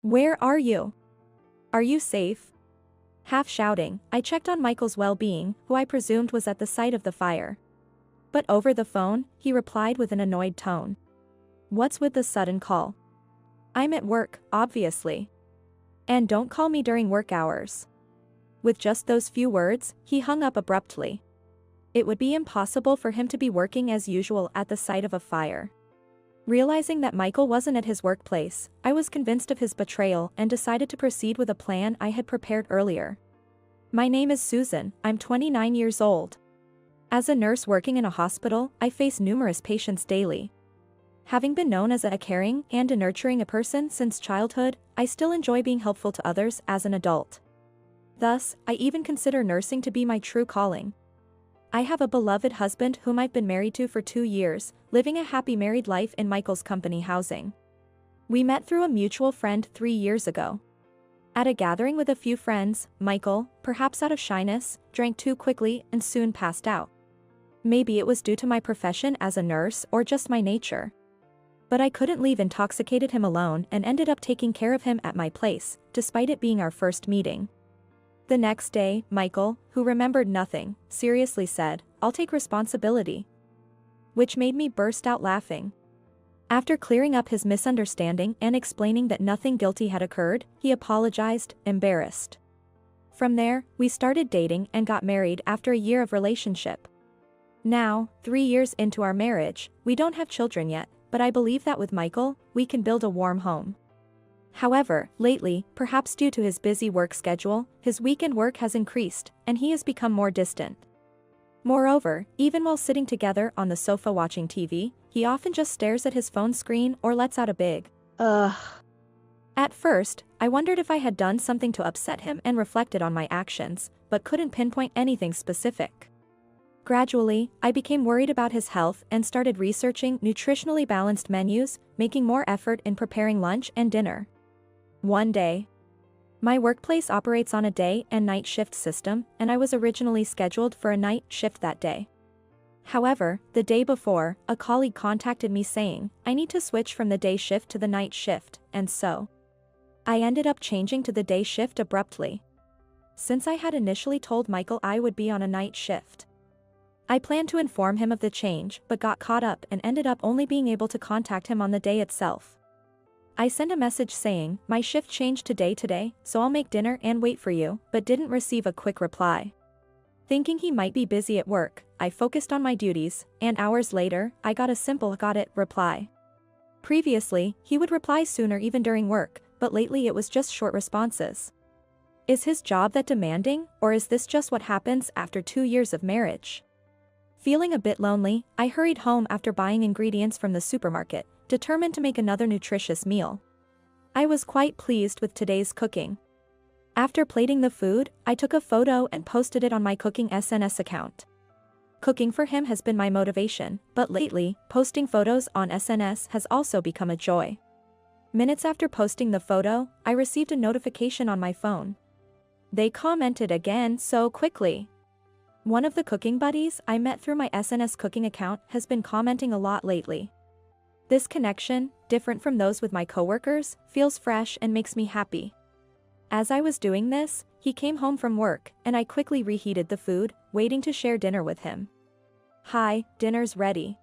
Where are you? Are you safe? Half shouting, I checked on Michael's well-being, who I presumed was at the site of the fire. But over the phone, he replied with an annoyed tone. What's with the sudden call? I'm at work, obviously. And don't call me during work hours. With just those few words, he hung up abruptly. It would be impossible for him to be working as usual at the site of a fire. Realizing that Michael wasn't at his workplace, I was convinced of his betrayal and decided to proceed with a plan I had prepared earlier. My name is Susan, I'm 29 years old. As a nurse working in a hospital, I face numerous patients daily. Having been known as a caring and a nurturing person since childhood, I still enjoy being helpful to others as an adult. Thus, I even consider nursing to be my true calling. I have a beloved husband whom I've been married to for 2 years, living a happy married life in Michael's company housing. We met through a mutual friend 3 years ago. At a gathering with a few friends, Michael, perhaps out of shyness, drank too quickly and soon passed out. Maybe it was due to my profession as a nurse or just my nature. But I couldn't leave intoxicated him alone and ended up taking care of him at my place, despite it being our first meeting. The next day, Michael, who remembered nothing, seriously said, I'll take responsibility. Which made me burst out laughing. After clearing up his misunderstanding and explaining that nothing guilty had occurred, he apologized, embarrassed. From there, we started dating and got married after a year of relationship. Now, 3 years into our marriage, we don't have children yet, but I believe that with Michael, we can build a warm home. However, lately, perhaps due to his busy work schedule, his weekend work has increased, and he has become more distant. Moreover, even while sitting together on the sofa watching TV, he often just stares at his phone screen or lets out a big, ugh. At first, I wondered if I had done something to upset him and reflected on my actions, but couldn't pinpoint anything specific. Gradually, I became worried about his health and started researching nutritionally balanced menus, making more effort in preparing lunch and dinner. One day. My workplace operates on a day and night shift system, and I was originally scheduled for a night shift that day. However, the day before, a colleague contacted me saying, I need to switch from the day shift to the night shift, and so I ended up changing to the day shift abruptly. Since I had initially told Michael I would be on a night shift, I planned to inform him of the change but got caught up and ended up only being able to contact him on the day itself. I sent a message saying, my shift changed to day today, so I'll make dinner and wait for you, but didn't receive a quick reply. Thinking he might be busy at work, I focused on my duties, and hours later, I got a simple got it reply. Previously, he would reply sooner even during work, but lately it was just short responses. Is his job that demanding, or is this just what happens after 2 years of marriage? Feeling a bit lonely, I hurried home after buying ingredients from the supermarket, determined to make another nutritious meal. I was quite pleased with today's cooking. After plating the food, I took a photo and posted it on my cooking SNS account. Cooking for him has been my motivation, but lately, posting photos on SNS has also become a joy. Minutes after posting the photo, I received a notification on my phone. They commented again so quickly. One of the cooking buddies I met through my SNS cooking account has been commenting a lot lately. This connection, different from those with my coworkers, feels fresh and makes me happy. As I was doing this, he came home from work, and I quickly reheated the food, waiting to share dinner with him. Hi, dinner's ready.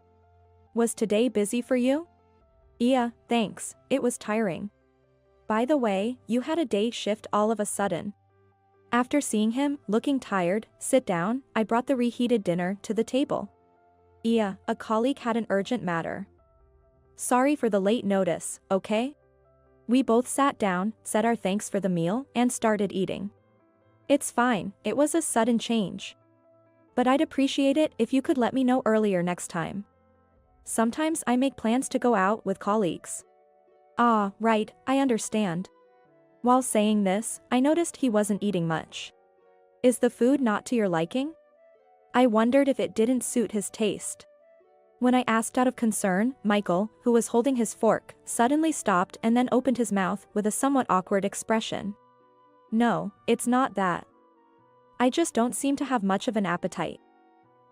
Was today busy for you? Yeah, thanks, it was tiring. By the way, you had a day shift all of a sudden. After seeing him, looking tired, sit down, I brought the reheated dinner to the table. Yeah, a colleague had an urgent matter. Sorry for the late notice, okay? We both sat down, said our thanks for the meal, and started eating. It's fine, it was a sudden change. But I'd appreciate it if you could let me know earlier next time. Sometimes I make plans to go out with colleagues. Ah, right, I understand. While saying this, I noticed he wasn't eating much. Is the food not to your liking? I wondered if it didn't suit his taste. When I asked out of concern, Michael, who was holding his fork, suddenly stopped and then opened his mouth with a somewhat awkward expression. No, it's not that. I just don't seem to have much of an appetite.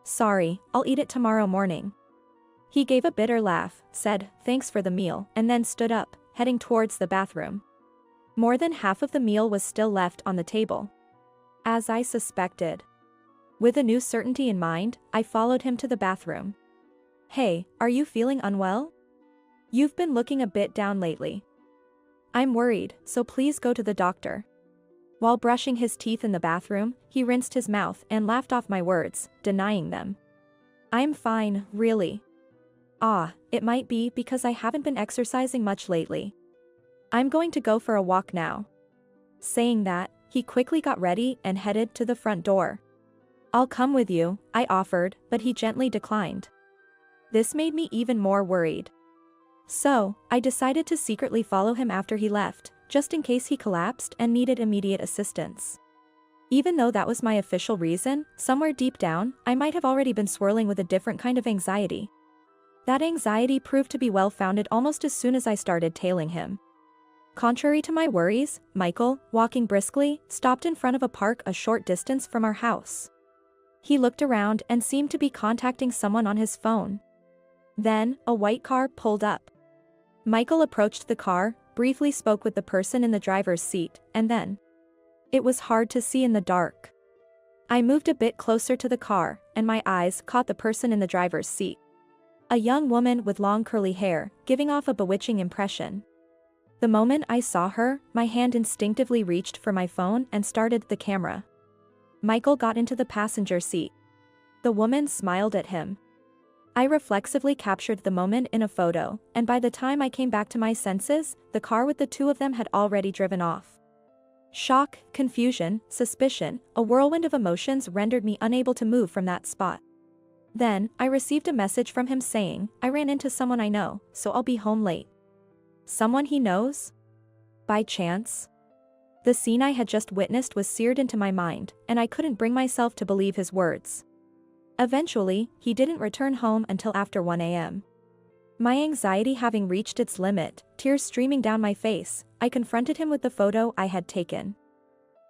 Sorry, I'll eat it tomorrow morning. He gave a bitter laugh, said, thanks for the meal, and then stood up, heading towards the bathroom. More than half of the meal was still left on the table. As I suspected. With a new certainty in mind, I followed him to the bathroom. Hey, are you feeling unwell? You've been looking a bit down lately. I'm worried, so please go to the doctor. While brushing his teeth in the bathroom, he rinsed his mouth and laughed off my words, denying them. I'm fine, really. It might be because I haven't been exercising much lately. I'm going to go for a walk now. Saying that, he quickly got ready and headed to the front door. I'll come with you, I offered, but he gently declined. This made me even more worried. So, I decided to secretly follow him after he left, just in case he collapsed and needed immediate assistance. Even though that was my official reason, somewhere deep down, I might have already been swirling with a different kind of anxiety. That anxiety proved to be well-founded almost as soon as I started tailing him. Contrary to my worries, Michael, walking briskly, stopped in front of a park a short distance from our house. He looked around and seemed to be contacting someone on his phone. Then, a white car pulled up. Michael approached the car, briefly spoke with the person in the driver's seat, and then. It was hard to see in the dark. I moved a bit closer to the car, and my eyes caught the person in the driver's seat. A young woman with long curly hair, giving off a bewitching impression. The moment I saw her, my hand instinctively reached for my phone and started the camera. Michael got into the passenger seat. The woman smiled at him. I reflexively captured the moment in a photo, and by the time I came back to my senses, the car with the two of them had already driven off. Shock, confusion, suspicion, a whirlwind of emotions rendered me unable to move from that spot. Then, I received a message from him saying, I ran into someone I know, so I'll be home late. Someone he knows? By chance? The scene I had just witnessed was seared into my mind, and I couldn't bring myself to believe his words. Eventually, he didn't return home until after 1 a.m. My anxiety having reached its limit, tears streaming down my face, I confronted him with the photo I had taken.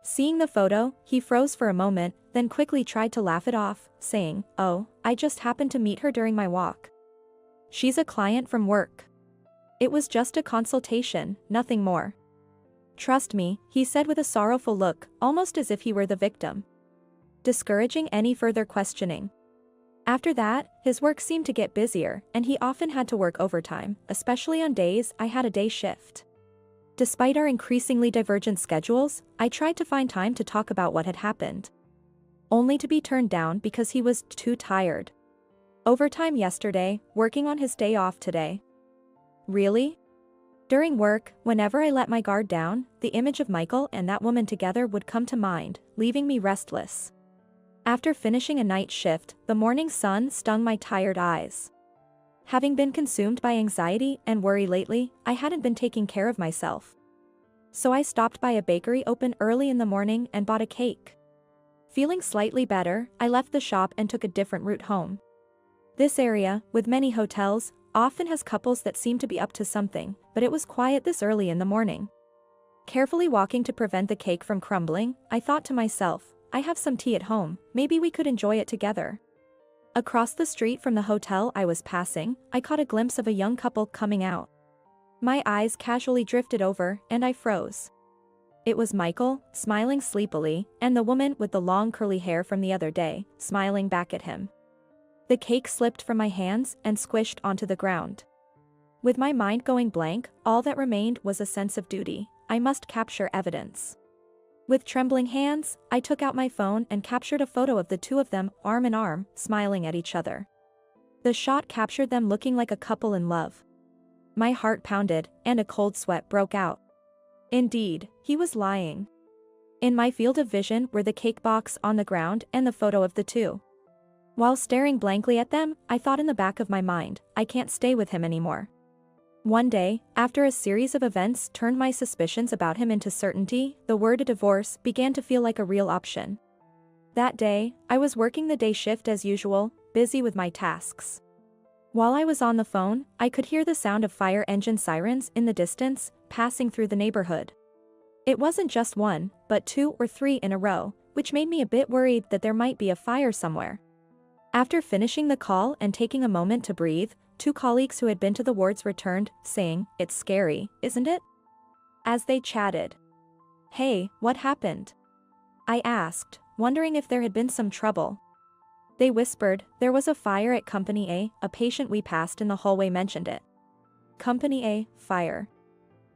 Seeing the photo, he froze for a moment, then quickly tried to laugh it off, saying, "Oh, I just happened to meet her during my walk. She's a client from work. It was just a consultation, nothing more." Trust me, he said with a sorrowful look, almost as if he were the victim. Discouraging any further questioning. After that, his work seemed to get busier, and he often had to work overtime, especially on days I had a day shift. Despite our increasingly divergent schedules, I tried to find time to talk about what had happened. Only to be turned down because he was too tired. Overtime yesterday, working on his day off today. Really? During work, whenever I let my guard down, the image of Michael and that woman together would come to mind, leaving me restless. After finishing a night shift, the morning sun stung my tired eyes. Having been consumed by anxiety and worry lately, I hadn't been taking care of myself. So I stopped by a bakery open early in the morning and bought a cake. Feeling slightly better, I left the shop and took a different route home. This area, with many hotels, often has couples that seem to be up to something, but it was quiet this early in the morning. Carefully walking to prevent the cake from crumbling, I thought to myself, I have some tea at home, maybe we could enjoy it together. Across the street from the hotel I was passing, I caught a glimpse of a young couple coming out. My eyes casually drifted over, and I froze. It was Michael, smiling sleepily, and the woman with the long curly hair from the other day, smiling back at him. The cake slipped from my hands and squished onto the ground. With my mind going blank, all that remained was a sense of duty. I must capture evidence. With trembling hands, I took out my phone and captured a photo of the two of them, arm in arm, smiling at each other. The shot captured them looking like a couple in love. My heart pounded, and a cold sweat broke out. Indeed, he was lying. In my field of vision were the cake box on the ground and the photo of the two. While staring blankly at them, I thought in the back of my mind, I can't stay with him anymore. One day, after a series of events turned my suspicions about him into certainty, the word divorce began to feel like a real option. That day, I was working the day shift as usual, busy with my tasks. While I was on the phone, I could hear the sound of fire engine sirens in the distance, passing through the neighborhood. It wasn't just one, but 2 or 3 in a row, which made me a bit worried that there might be a fire somewhere. After finishing the call and taking a moment to breathe, 2 colleagues who had been to the wards returned, saying, "It's scary, isn't it?" As they chatted. "Hey, what happened?" I asked, wondering if there had been some trouble. They whispered, "There was a fire at Company A patient we passed in the hallway mentioned it." Company A, fire.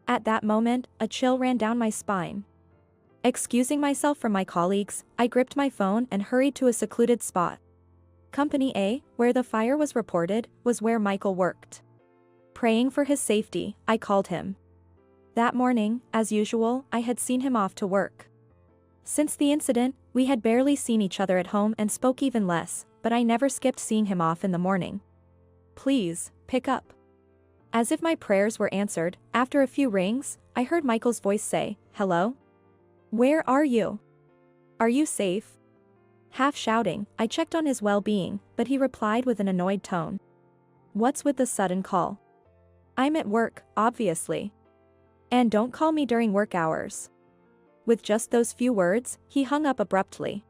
At that moment, a chill ran down my spine. Excusing myself from my colleagues, I gripped my phone and hurried to a secluded spot. Company A, where the fire was reported, was where Michael worked. Praying for his safety, I called him. That morning, as usual, I had seen him off to work. Since the incident, we had barely seen each other at home and spoke even less, but I never skipped seeing him off in the morning. "Please, pick up." As if my prayers were answered, after a few rings, I heard Michael's voice say, "Hello? Where are you? Are you safe?" Half shouting, I checked on his well-being, but he replied with an annoyed tone. "What's with the sudden call? I'm at work, obviously. And don't call me during work hours." With just those few words, he hung up abruptly.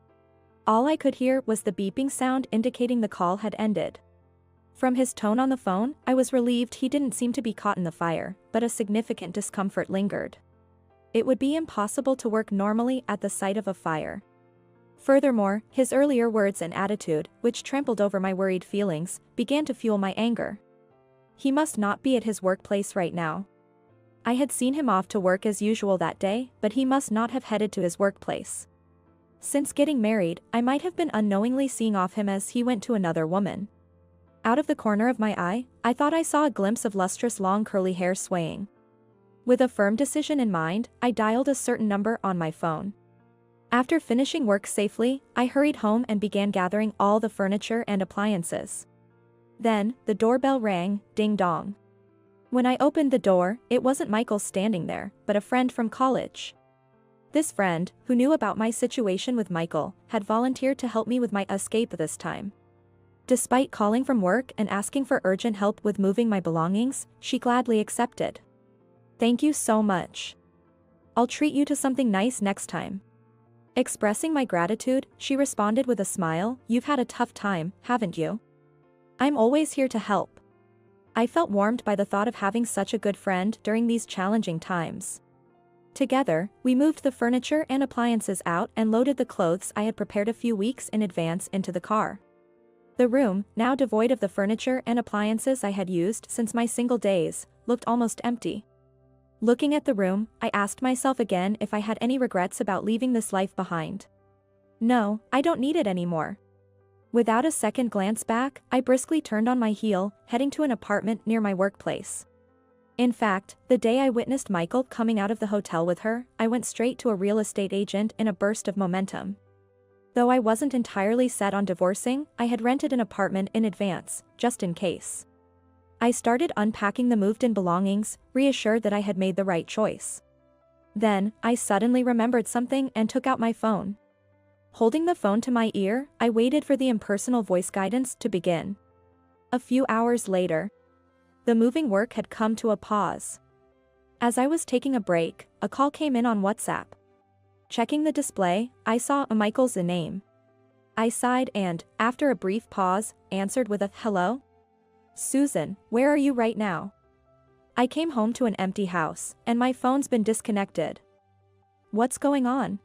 All I could hear was the beeping sound indicating the call had ended. From his tone on the phone, I was relieved he didn't seem to be caught in the fire, but a significant discomfort lingered. It would be impossible to work normally at the sight of a fire. Furthermore, his earlier words and attitude, which trampled over my worried feelings, began to fuel my anger. He must not be at his workplace right now. I had seen him off to work as usual that day, but he must not have headed to his workplace. Since getting married, I might have been unknowingly seeing off him as he went to another woman. Out of the corner of my eye, I thought I saw a glimpse of lustrous long curly hair swaying. With a firm decision in mind, I dialed a certain number on my phone. After finishing work safely, I hurried home and began gathering all the furniture and appliances. Then, the doorbell rang, ding-dong. When I opened the door, it wasn't Michael standing there, but a friend from college. This friend, who knew about my situation with Michael, had volunteered to help me with my escape this time. Despite calling from work and asking for urgent help with moving my belongings, she gladly accepted. "Thank you so much. I'll treat you to something nice next time." Expressing my gratitude, she responded with a smile, "You've had a tough time, haven't you? I'm always here to help." I felt warmed by the thought of having such a good friend during these challenging times. Together, we moved the furniture and appliances out and loaded the clothes I had prepared a few weeks in advance into the car. The room, now devoid of the furniture and appliances I had used since my single days, looked almost empty. Looking at the room, I asked myself again if I had any regrets about leaving this life behind. No, I don't need it anymore. Without a second glance back, I briskly turned on my heel, heading to an apartment near my workplace. In fact, the day I witnessed Michael coming out of the hotel with her, I went straight to a real estate agent in a burst of momentum. Though I wasn't entirely set on divorcing, I had rented an apartment in advance, just in case. I started unpacking the moved-in belongings, reassured that I had made the right choice. Then, I suddenly remembered something and took out my phone. Holding the phone to my ear, I waited for the impersonal voice guidance to begin. A few hours later, the moving work had come to a pause. As I was taking a break, a call came in on WhatsApp. Checking the display, I saw Michael's name. I sighed and, after a brief pause, answered with a "Hello? Susan, where are you right now? I came home to an empty house, and my phone's been disconnected." "What's going on?"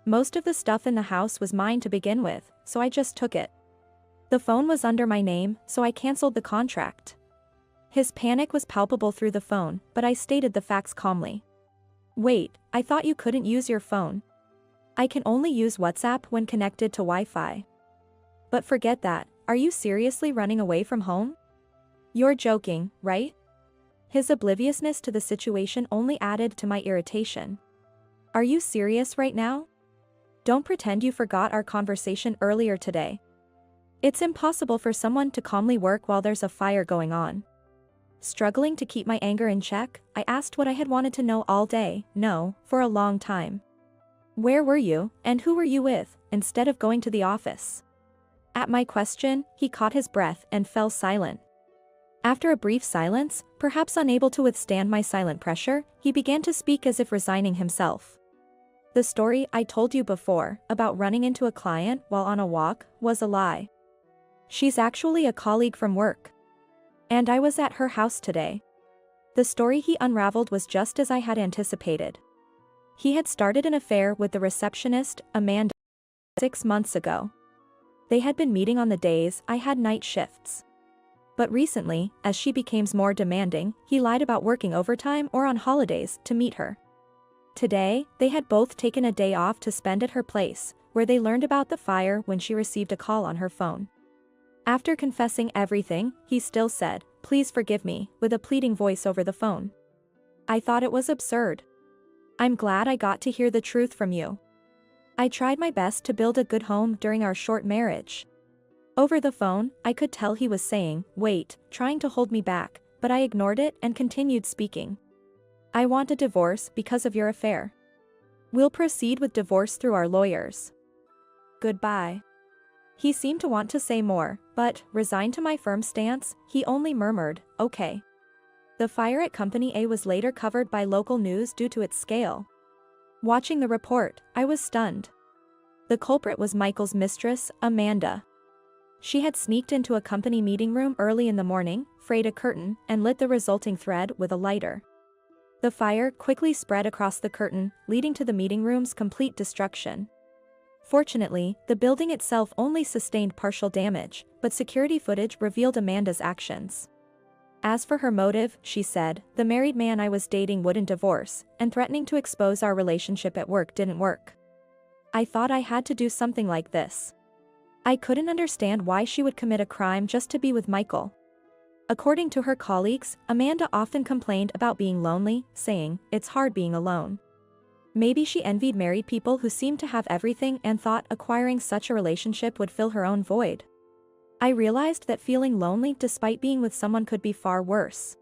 "Most of the stuff in the house was mine to begin with, so I just took it. The phone was under my name, so I canceled the contract." His panic was palpable through the phone, but I stated the facts calmly. "Wait, I thought you couldn't use your phone." "I can only use WhatsApp when connected to Wi-Fi." "But forget that, are you seriously running away from home? You're joking, right?" His obliviousness to the situation only added to my irritation. "Are you serious right now? Don't pretend you forgot our conversation earlier today. It's impossible for someone to calmly work while there's a fire going on." Struggling to keep my anger in check, I asked what I had wanted to know all day, no, for a long time. "Where were you, and who were you with, instead of going to the office?" At my question, he caught his breath and fell silent. After a brief silence, perhaps unable to withstand my silent pressure, he began to speak as if resigning himself. "The story I told you before, about running into a client while on a walk, was a lie. She's actually a colleague from work. And I was at her house today. The story he unraveled was just as I had anticipated. He had started an affair with the receptionist, Amanda, 6 months ago. They had been meeting on the days I had night shifts. But recently, as she became more demanding, he lied about working overtime or on holidays to meet her. Today, they had both taken a day off to spend at her place, where they learned about the fire when she received a call on her phone. After confessing everything, he still said, "Please forgive me," with a pleading voice over the phone. I thought it was absurd. "I'm glad I got to hear the truth from you. I tried my best to build a good home during our short marriage." Over the phone, I could tell he was saying, "Wait," trying to hold me back, but I ignored it and continued speaking. "I want a divorce because of your affair. We'll proceed with divorce through our lawyers. Goodbye." He seemed to want to say more, but, resigned to my firm stance, he only murmured, "Okay." The fire at Company A was later covered by local news due to its scale. Watching the report, I was stunned. The culprit was Michael's mistress, Amanda. She had sneaked into a company meeting room early in the morning, frayed a curtain, and lit the resulting thread with a lighter. The fire quickly spread across the curtain, leading to the meeting room's complete destruction. Fortunately, the building itself only sustained partial damage, but security footage revealed Amanda's actions. As for her motive, she said, "The married man I was dating wouldn't divorce, and threatening to expose our relationship at work didn't work. I thought I had to do something like this." I couldn't understand why she would commit a crime just to be with Michael. According to her colleagues, Amanda often complained about being lonely, saying, "It's hard being alone." Maybe she envied married people who seemed to have everything and thought acquiring such a relationship would fill her own void. I realized that feeling lonely despite being with someone could be far worse.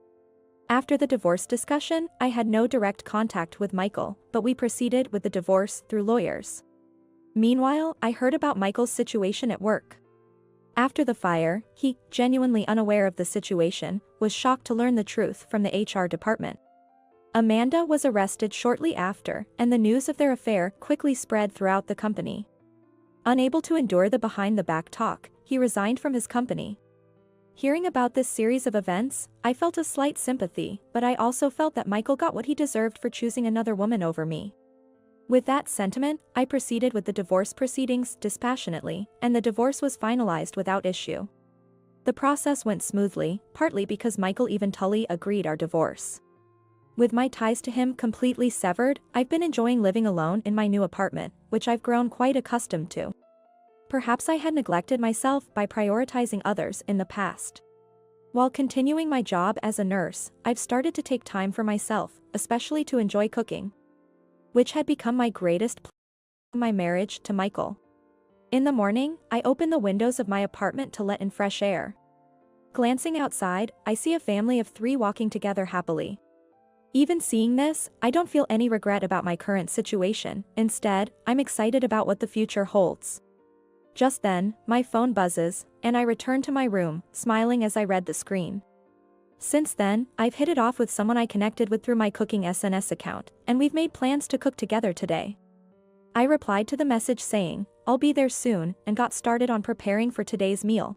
After the divorce discussion, I had no direct contact with Michael, but we proceeded with the divorce through lawyers. Meanwhile, I heard about Michael's situation at work. After the fire, he, genuinely unaware of the situation, was shocked to learn the truth from the HR department. Amanda was arrested shortly after, and the news of their affair quickly spread throughout the company. Unable to endure the behind-the-back talk, he resigned from his company. Hearing about this series of events, I felt a slight sympathy, but I also felt that Michael got what he deserved for choosing another woman over me. With that sentiment, I proceeded with the divorce proceedings dispassionately, and the divorce was finalized without issue. The process went smoothly, partly because Michael eventually agreed our divorce. With my ties to him completely severed, I've been enjoying living alone in my new apartment, which I've grown quite accustomed to. Perhaps I had neglected myself by prioritizing others in the past. While continuing my job as a nurse, I've started to take time for myself, especially to enjoy cooking, which had become my greatest pleasure in my marriage to Michael. In the morning, I open the windows of my apartment to let in fresh air. Glancing outside, I see a family of 3 walking together happily. Even seeing this, I don't feel any regret about my current situation. Instead, I'm excited about what the future holds. Just then, my phone buzzes, and I return to my room, smiling as I read the screen. Since then, I've hit it off with someone I connected with through my cooking SNS account, and we've made plans to cook together today. I replied to the message saying, "I'll be there soon," and got started on preparing for today's meal.